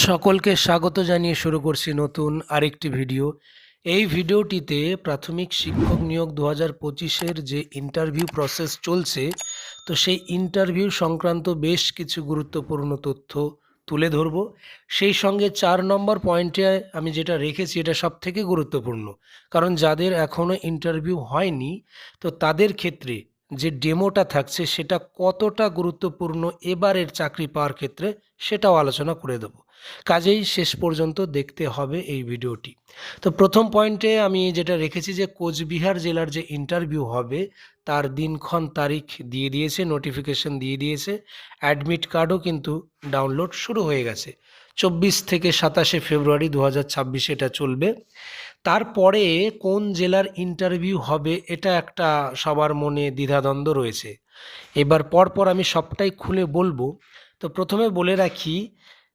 সকলকে স্বাগত জানিয়ে শুরু করছি নতুন আরেকটি ভিডিও। এই ভিডিওটিতে প্রাথমিক শিক্ষক নিয়োগ 2025-এর যে ইন্টারভিউ প্রসেস চলছে, তো সেই ইন্টারভিউ সংক্রান্ত বেশ কিছু গুরুত্বপূর্ণ তথ্য তুলে ধরব। সেই সঙ্গে 4 নম্বর পয়েন্টে আমি যেটা রেখেছি এটা সবথেকে গুরুত্বপূর্ণ, কারণ যাদের এখনও ইন্টারভিউ হয়নি তো তাদের ক্ষেত্রে যে ডেমোটা থাকছে সেটা কতটা গুরুত্বপূর্ণ এবারের চাকরি পাওয়ার ক্ষেত্রে সেটাও আলোচনা করে দেব। কাজেই শেষ পর্যন্ত দেখতে হবে এই ভিডিওটি। তো প্রথম পয়েন্টে আমি যেটা রেখেছি যে কোচবিহার জেলার যে ইন্টারভিউ হবে তার দিনক্ষণ তারিখ দিয়ে দিয়েছে, নোটিফিকেশন দিয়ে দিয়েছে, অ্যাডমিট কার্ডও কিন্তু ডাউনলোড শুরু হয়ে গেছে। 24 থেকে 27 ফেব্রুয়ারি 2026 এটা চলবে। তারপরে কোন জেলার ইন্টারভিউ হবে এটা একটা সবার মনে দ্বিধাদ্বন্দ্ব রয়েছে। এবার পরপর আমি সবটাই খুলে বলবো। তো প্রথমে বলে রাখি,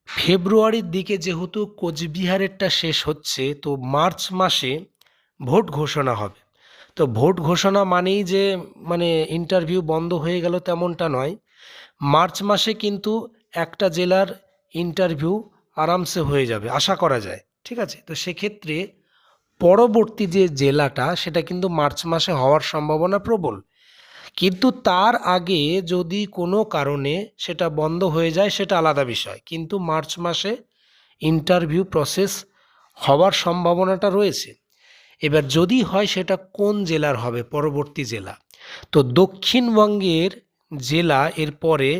ফেব্রুয়ারির দিকে যেহেতু কোচবিহারেরটা শেষ হচ্ছে, তো মার্চ মাসে ভোট ঘোষণা হবে। তো ভোট ঘোষণা মানেই যে ইন্টারভিউ বন্ধ হয়ে গেল তেমনটা নয়। মার্চ মাসে কিন্তু একটা জেলার ইন্টারভিউ আরামসে হয়ে যাবে আশা করা যায়, ঠিক আছে। তো সেক্ষেত্রে পরবর্তী যে জেলাটা সেটা কিন্তু মার্চ মাসে হওয়ার সম্ভাবনা প্রবল, কিন্তু তার আগে যদি কোনো কারণে সেটা বন্ধ হয়ে যায় সেটা আলাদা বিষয়, কিন্তু মার্চ মাসে ইন্টারভিউ প্রসেস হওয়ার সম্ভাবনাটা রয়েছে। এবার যদি হয় সেটা কোন জেলার হবে পরবর্তী জেলা, তো দক্ষিণবঙ্গের জেলা এর পরে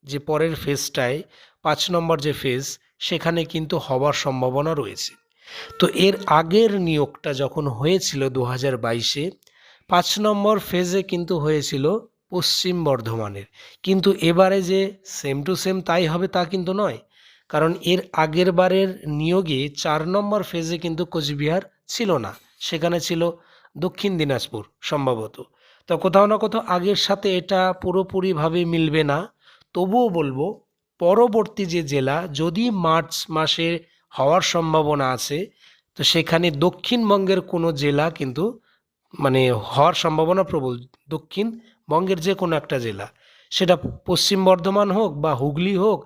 যে পরের ফেজটায় 5 নম্বর যে ফেজ সেখানে কিন্তু হওয়ার সম্ভাবনা রয়েছে। তো এর আগের নিয়োগটা যখন হয়েছিল 2022-এ 5 নম্বর ফেজে কিন্তু হয়েছিল পশ্চিম বর্ধমানের, কিন্তু এবারে যে সেম টু সেম তাই হবে তা কিন্তু নয়, কারণ এর আগের বারের নিয়োগে 4 নম্বর ফেজে কিন্তু কোচবিহার ছিল না, সেখানে ছিল দক্ষিণ দিনাজপুর সম্ভবত। তো কোথাও না কোথাও আগের সাথে এটা পুরোপুরিভাবে মিলবে না। তবুও বলবো পরবর্তী যে জেলা যদি মার্চ মাসে হওয়ার সম্ভাবনা আছে, তো সেখানে দক্ষিণবঙ্গের কোনো জেলা কিন্তু হওয়ার সম্ভাবনা প্রবল। দক্ষিণবঙ্গের যে কোনো একটা জেলা, সেটা পশ্চিম বর্ধমান হোক বা হুগলি হোক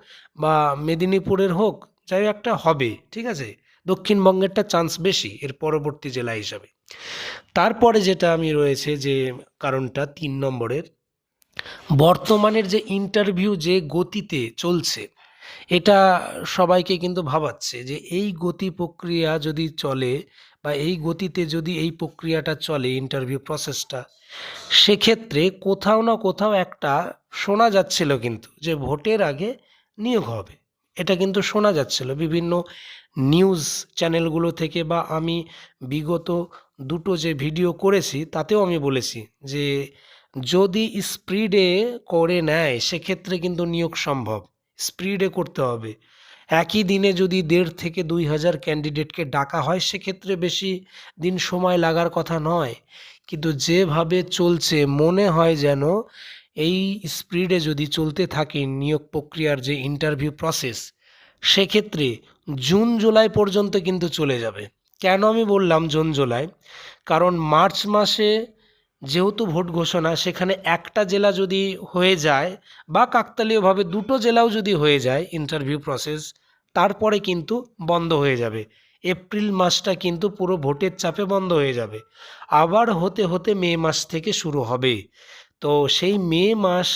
বা মেদিনীপুরের হোক, যাই একটা হবে, ঠিক আছে। দক্ষিণবঙ্গেরটা চান্স বেশি এর পরবর্তী জেলা হিসাবে। তারপরে যেটা আমি রয়েছে যে কারণটা 3 নম্বরের, বর্তমানের যে ইন্টারভিউ যে গতিতে চলছে এটা সবাইকে কিন্তু ভাবাচ্ছে যে এই গতি প্রক্রিয়া যদি চলে বা এই গতিতে যদি এই প্রক্রিয়াটা চলে ইন্টারভিউ প্রসেসটা, সেক্ষেত্রে কোথাও না কোথাও একটা শোনা যাচ্ছিল কিন্তু যে ভোটের আগে নিয়োগ হবে। এটা কিন্তু শোনা যাচ্ছিল বিভিন্ন নিউজ চ্যানেলগুলো থেকে, বা আমি বিগত দুটো যে ভিডিও করেছি তাতেও আমি বলেছি যে যদি স্পিডে করে নেয় সেক্ষেত্রে কিন্তু নিয়োগ সম্ভব। স্পিডে করতে হবে। একই দিনে যদি 1.5 থেকে 2,000 ক্যান্ডিডেটকে ডাকা হয় সেক্ষেত্রে বেশি দিন সময় লাগার কথা নয়, কিন্তু যেভাবে চলছে মনে হয় যেন এই স্পিডে যদি চলতে থাকে নিয়োগ প্রক্রিয়ার যে ইন্টারভিউ প্রসেস, সেক্ষেত্রে জুন জুলাই পর্যন্ত কিন্তু চলে যাবে। কেন আমি বললাম জুন জুলাই, কারণ মার্চ মাসে যেহেতু ভোট ঘোষণা, সেখানে একটা জেলা যদি হয়ে যায় বা কাকতালীয়ভাবে দুটো জেলাও যদি হয়ে যায় ইন্টারভিউ প্রসেস, তারপরে কিন্তু বন্ধ হয়ে যাবে। এপ্রিল মাসটা কিন্তু পুরো ভোটের চাপে বন্ধ হয়ে যাবে। আবার হতে হতে মে মাস থেকে শুরু হবে। তো সেই মে মাস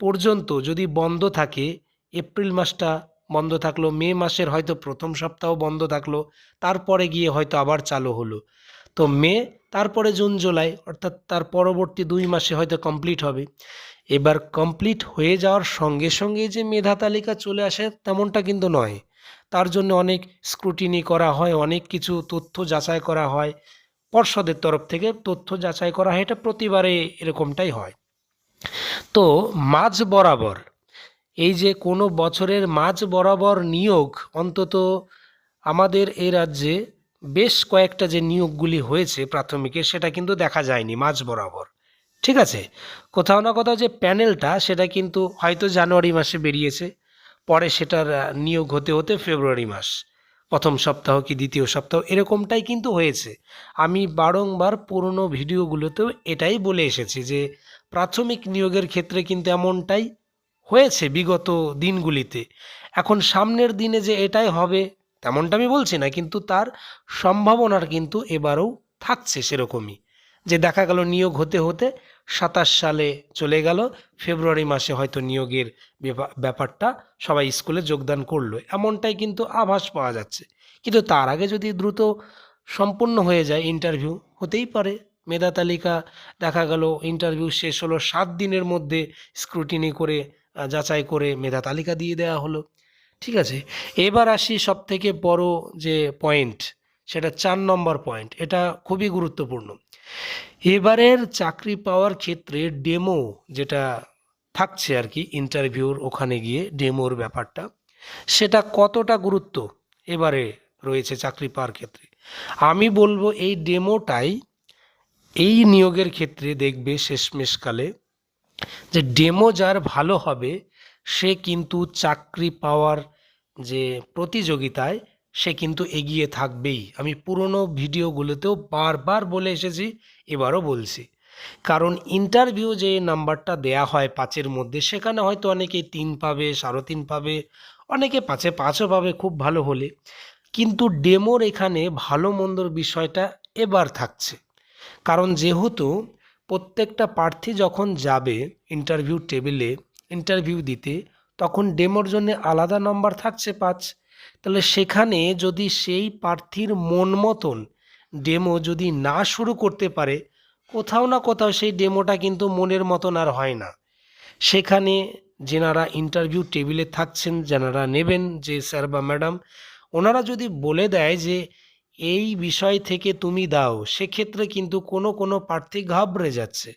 পর্যন্ত যদি বন্ধ থাকে, এপ্রিল মাসটা বন্ধ থাকলো, মে মাসের হয়তো প্রথম সপ্তাহ বন্ধ থাকলো, তারপরে গিয়ে হয়তো আবার চালু হলো। তো মে, তারপরে জুন জুলাই, অর্থাৎ তার পরবর্তী 2 মাসে হয়তো কমপ্লিট হবে। এবার কমপ্লিট হয়ে যাওয়ার সঙ্গে সঙ্গে যে মেধা তালিকা চলে আসে তেমনটা কিন্তু নয়। তার জন্য অনেক স্ক্রুটিনি করা হয়, অনেক কিছু তথ্য যাচাই করা হয়, পর্ষদের তরফ থেকে তথ্য যাচাই করা হয়, এটা প্রতিবারে এরকমটাই হয়। তো মাঝ বরাবর এই যে কোনো বছরের মাঝ বরাবর নিয়োগ, অন্তত আমাদের এই রাজ্যে বেশ কয়েকটা যে নিয়োগগুলি হয়েছে প্রাথমিকের সেটা কিন্তু দেখা যায়নি মাঝ বরাবর, ঠিক আছে। কোথাও না কোথাও যে প্যানেলটা সেটা কিন্তু হয়তো জানুয়ারি মাসে বেরিয়েছে, পরে সেটার নিয়োগ হতে হতে ফেব্রুয়ারি মাস, প্রথম সপ্তাহ কি দ্বিতীয় সপ্তাহ এরকমটাই কিন্তু হয়েছে। আমি বারংবার পুরনো ভিডিওগুলোতেও এটাই বলে এসেছি যে প্রাথমিক নিয়োগের ক্ষেত্রে কিন্তু এমনটাই হয়েছে বিগত দিনগুলিতে। এখন সামনের দিনে যে এটাই হবে তেমনটা আমি বলছি না, কিন্তু তার সম্ভাবনার কিন্তু এবারেও থাকছে সেরকমই, যে দেখা গেল নিয়োগ হতে হতে ২৭ সালে চলে গেল, ফেব্রুয়ারি মাসে হয়তো নিয়োগের ব্যাপারটা সবাই স্কুলে যোগদান করলো, এমনটাই কিন্তু আভাস পাওয়া যাচ্ছে। কিন্তু তার আগে যদি দ্রুত সম্পূর্ণ হয়ে যায় ইন্টারভিউ, হতেই পারে মেধা তালিকা দেখা গেল ইন্টারভিউ শেষ হলো ৭ দিনের মধ্যে স্ক্রুটিনি করে যাচাই করে মেধা তালিকা দিয়ে দেওয়া হলো। ঠিক আছে, এবার আসি সবথেকে বড় যে পয়েন্ট, সেটা ৪ নম্বর পয়েন্ট, এটা খুবই গুরুত্বপূর্ণ। এবারের চাকরি পাওয়ার ক্ষেত্রে ডেমো যেটা থাকছে আর কি, ইন্টারভিউর ওখানে গিয়ে ডেমোর ব্যাপারটা, সেটা কতটা গুরুত্ব এবারে রয়েছে চাকরি পাওয়ার ক্ষেত্রে। আমি বলবো এই ডেমোটাই এই নিয়োগের ক্ষেত্রে দেখবে শেষমেশকালে যে ডেমো যার ভালো হবে সে কিন্তু চাকরি পাওয়ার যে প্রতিযোগিতায় সে কিন্তু এগিয়ে থাকবেই। আমি পুরনো ভিডিওগুলোতেও বারবার বলে এসেছি, এবারও বলছি। কারণ ইন্টারভিউ যে নাম্বারটা দেয়া হয় ৫-এর মধ্যে, সেখানে হয়তো অনেকে ৩ পাবে, ৩.৫ পাবে, অনেকে ৫-এ ৫ও পাবে খুব ভালো হলে। কিন্তু ডেমোর এখানে ভালো মন্দর বিষয়টা এবার থাকছে। কারণ যেহেতু প্রত্যেকটা প্রার্থী যখন যাবে ইন্টারভিউ টেবিলে ইন্টারভিউ দিতে, তখন ডেমোর জন্য আলাদা নম্বর থাকছে ৫। তাহলে সেখানে যদি সেই প্রার্থীর মন মতন ডেমো যদি না শুরু করতে পারে, কোথাও না কোথাও সেই ডেমোটা কিন্তু মনের মতন আর হয় না। সেখানে যেনারা ইন্টারভিউ টেবিলে থাকছেন, যারা নেবেন যে স্যার বা ম্যাডাম, ওনারা যদি বলে দেয় যে এই বিষয় থেকে তুমি দাও, সেক্ষেত্রে কিন্তু কোনো প্রার্থী ঘাবড়ে যাচ্ছে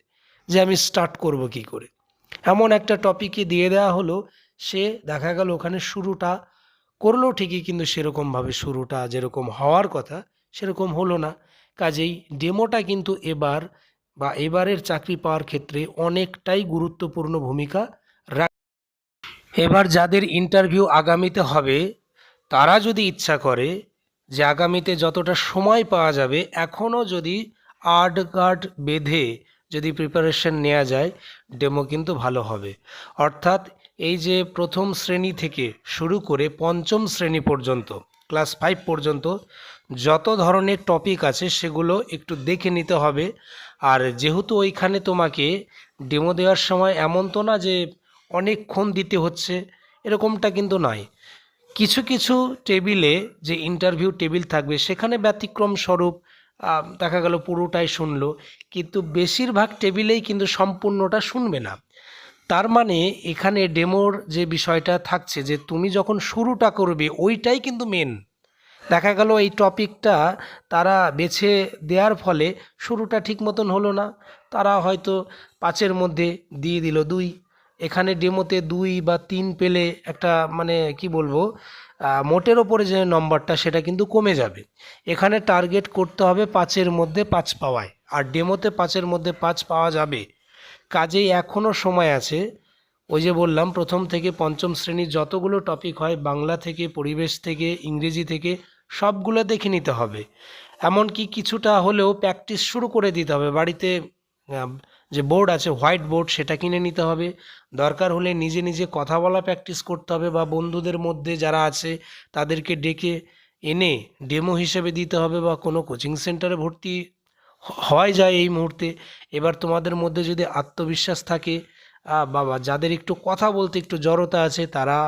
যে আমি স্টার্ট করব কি করে। এমন একটা টপিকে দিয়ে দেওয়া হলো, সে দেখা গেল ওখানে শুরুটা করলো ঠিকই, কিন্তু সেরকমভাবে শুরুটা যেরকম হওয়ার কথা সেরকম হলো না। কাজেই ডেমোটা কিন্তু এবারের চাকরি পাওয়ার ক্ষেত্রে অনেকটাই গুরুত্বপূর্ণ ভূমিকা রাখে। এবার যাদের ইন্টারভিউ আগামীতে হবে, তারা যদি ইচ্ছা করে যে আগামীতে যতটা সময় পাওয়া যাবে এখনও যদি আর্ট গার্ড বেঁধে যদি প্রিপারেশন নেওয়া যায়, ডেমো কিন্তু ভালো হবে। অর্থাৎ এই যে প্রথম শ্রেণী থেকে শুরু করে পঞ্চম শ্রেণী পর্যন্ত, ক্লাস 5 পর্যন্ত যত ধরনের টপিক আছে সেগুলো একটু দেখে নিতে হবে। আর যেহেতু ওইখানে তোমাকে ডেমো দেওয়ার সময় এমন তো না যে অনেকক্ষণ দিতে হচ্ছে, এরকমটা কিন্তু নয়। কিছু কিছু টেবিলে যে ইন্টারভিউ টেবিল থাকবে সেখানে ব্যতিক্রম স্বরূপ দেখা গেল পুরোটাই শুনলো, কিন্তু বেশিরভাগ টেবিলেই কিন্তু সম্পূর্ণটা শুনবে না। তার মানে এখানে ডেমোর যে বিষয়টা থাকছে যে তুমি যখন শুরুটা করবে ওইটাই কিন্তু মেন। দেখা গেল এই টপিকটা তারা বেছে দেওয়ার ফলে শুরুটা ঠিক মতন হলো না, তারা হয়তো ৫-এর মধ্যে দিয়ে দিল ২। এখানে ডেমোতে ২ বা ৩ পেলে একটা মানে কি বলবো, মোটের ওপরে যে নম্বরটা সেটা কিন্তু কমে যাবে। এখানে টার্গেট করতে হবে ৫-এর মধ্যে ৫ পাওয়ায়, আর ডেমোতে ৫-এর মধ্যে ৫ পাওয়া যাবে। কাজেই এখনও সময় আছে। ওই যে বললাম প্রথম থেকে পঞ্চম শ্রেণীর যতগুলো টপিক হয়, বাংলা থেকে, পরিবেশ থেকে, ইংরেজি থেকে, সবগুলো দেখে নিতে হবে। এমনকি কিছুটা হলেও প্র্যাকটিস শুরু করে দিতে হবে বাড়িতে। যে বোর্ড আছে হোয়াইট বোর্ড, সেটা কিনে নিতে হবে। দরকার হলে নিজে নিজে কথা বলা প্র্যাকটিস করতে হবে, বা বন্ধুদের মধ্যে যারা আছে তাদেরকে ডেকে এনে ডেমো হিসেবে দিতে হবে, বা কোনো কোচিং সেন্টারে ভর্তি হওয়াই যায় এই মুহূর্তে। এবার তোমাদের মধ্যে যদি আত্মবিশ্বাস থাকে, বাবা যাদের একটু কথা বলতে একটু জড়তা আছে, তারা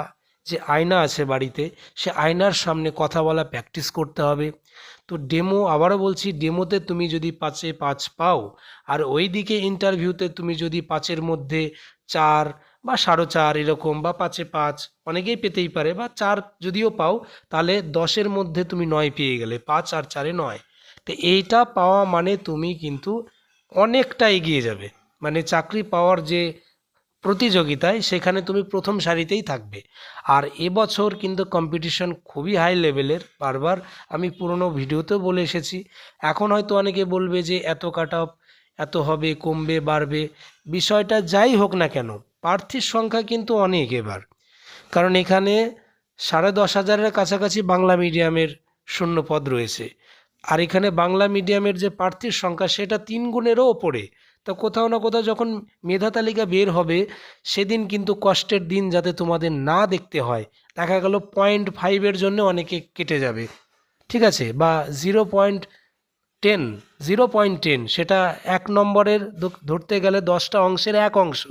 যে আয়না আছে বাড়িতে, সে আয়নার সামনে কথা বলা প্র্যাকটিস করতে হবে। তো ডেমো, আবারও বলছি, ডেমোতে তুমি যদি ৫-এ ৫ পাও, আর ওই দিকে ইন্টারভিউতে তুমি যদি ৫-এর মধ্যে ৪ বা ৪.৫ এরকম, বা ৫-এ ৫ অনেকেই পেতেই পারে, বা ৪ যদিও পাও তাহলে ১০-এর মধ্যে তুমি ৯ পেয়ে গেলে, ৫ আর ৪-এ ৯। তো এইটা পাওয়া মানে তুমি কিন্তু অনেকটা এগিয়ে যাবে, মানে চাকরি পাওয়ার যে প্রতিযোগিতায় সেখানে তুমি প্রথম সারিতেই থাকবে। আর এবছর কিন্তু কম্পিটিশন খুবই হাই লেভেলের, বারবার আমি পুরনো ভিডিওতেও বলে এসেছি। এখন হয়তো অনেকে বলবে যে এত কাট অফ, এত হবে, কমবে, বাড়বে, বিষয়টা যাই হোক না কেন, প্রার্থীর সংখ্যা কিন্তু অনেক এবার। কারণ এখানে ১০,৫০০-এর কাছাকাছি বাংলা মিডিয়ামের শূন্য পদ রয়েছে, আর এখানে বাংলা মিডিয়ামের যে প্রার্থীর সংখ্যা সেটা ৩ গুণেরও ওপরে। তো কোথাও না কোথাও যখন মেধা তালিকা বের হবে সেদিন কিন্তু কষ্টের দিন যাতে তোমাদের না দেখতে হয়। দেখা গেল 0.5-এর জন্য অনেকে কেটে যাবে, ঠিক আছে, বা 0.10, 0.10 সেটা 1 নম্বরের ধরতে গেলে 10টা অংশের 1 অংশ,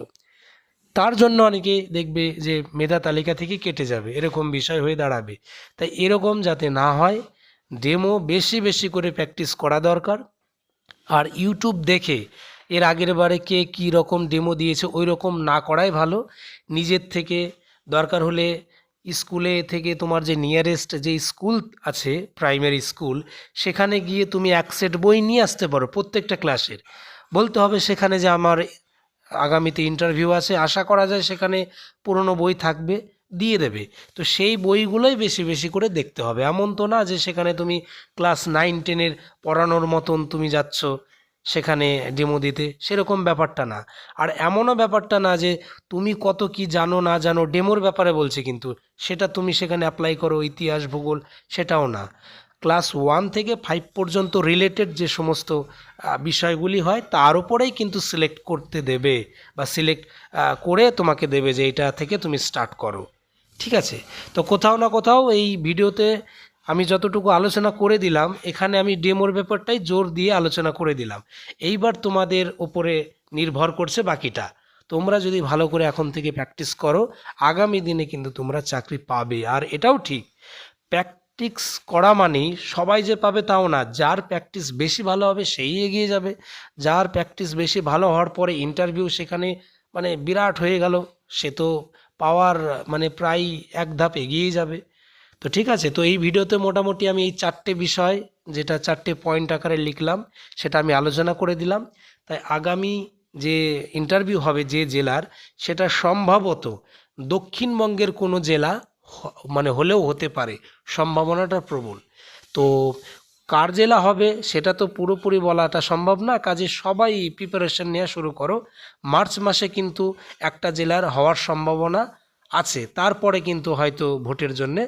তার জন্য অনেকে দেখবে যে মেধা তালিকা থেকে কেটে যাবে, এরকম বিষয় হয়ে দাঁড়াবে। তাই এরকম যাতে না হয়, ডেমো বেশি বেশি করে প্র্যাকটিস করা দরকার। আর ইউটিউব দেখে এর আগের বারে কে কী রকম ডেমো দিয়েছে ওই রকম না করাই ভালো। নিজের থেকে দরকার হলে স্কুলে থেকে তোমার যে নিয়ারেস্ট যে স্কুল আছে প্রাইমারি স্কুল, সেখানে গিয়ে তুমি এক সেট বই নিয়ে আসতে পারো প্রত্যেকটা ক্লাসের। বলতে হবে সেখানে যে আমার আগামীতে ইন্টারভিউ আছে, আশা করা যায় সেখানে পুরনো বই থাকবে, দিয়ে দেবে। তো সেই বইগুলোই বেশি বেশি করে দেখতে হবে। এমন তো না যে সেখানে তুমি ক্লাস 9-10-এর পড়ানোর মতন তুমি যাচ্ছ সেখানে ডেমো দিতে, সেরকম ব্যাপারটা না। আর এমনও ব্যাপারটা না যে তুমি কত কি জানো না জানো, ডেমোর ব্যাপারে বলছে কিন্তু সেটা তুমি সেখানে অ্যাপ্লাই করো ইতিহাস ভূগোল, সেটাও না। ক্লাস 1 থেকে 5 পর্যন্ত রিলেটেড যে সমস্ত বিষয়গুলি হয় তার উপরেই কিন্তু সিলেক্ট করতে দেবে, বা সিলেক্ট করে তোমাকে দেবে যে এটা থেকে তুমি স্টার্ট করো, ঠিক আছে। তো কোথাও না কোথাও এই ভিডিওতে আমি যতটুকু আলোচনা করে দিলাম, এখানে আমি ডেমোর ব্যাপারটাই জোর দিয়ে আলোচনা করে দিলাম। এইবার তোমাদের ওপরে নির্ভর করছে বাকিটা। তোমরা যদি ভালো করে এখন থেকে প্র্যাকটিস করো, আগামী দিনে কিন্তু তোমরা চাকরি পাবে। আর এটাও ঠিক, প্র্যাকটিস করা মানেই সবাই যে পাবে তাও না। যার প্র্যাকটিস বেশি ভালো হবে সেই এগিয়ে যাবে। যার প্র্যাকটিস বেশি ভালো হওয়ার পরে ইন্টারভিউ সেখানে মানে বিরাট হয়ে গেল, সে তো পাওয়ার মানে প্রায় এক ধাপ এগিয়েই যাবে। তো ঠিক আছে, তো এই ভিডিওতে মোটামুটি আমি এই 4টে বিষয়, যেটা 4টে পয়েন্ট আকারে লিখলাম, সেটা আমি আলোচনা করে দিলাম। তাই আগামী যে ইন্টারভিউ হবে যে জেলার, সেটা সম্ভবত দক্ষিণবঙ্গের কোনো জেলা মানে হলেও হতে পারে, সম্ভাবনাটা প্রবল। তো কার জেলা হবে সেটা তো পুরোপুরি বলাটা সম্ভব না, কাজে সবাই প্রিপারেশন নেওয়া শুরু করো। মার্চ মাসে কিন্তু একটা জেলার হওয়ার সম্ভাবনা আছে, তারপরে কিন্তু হয়তো ভোটের জন্যে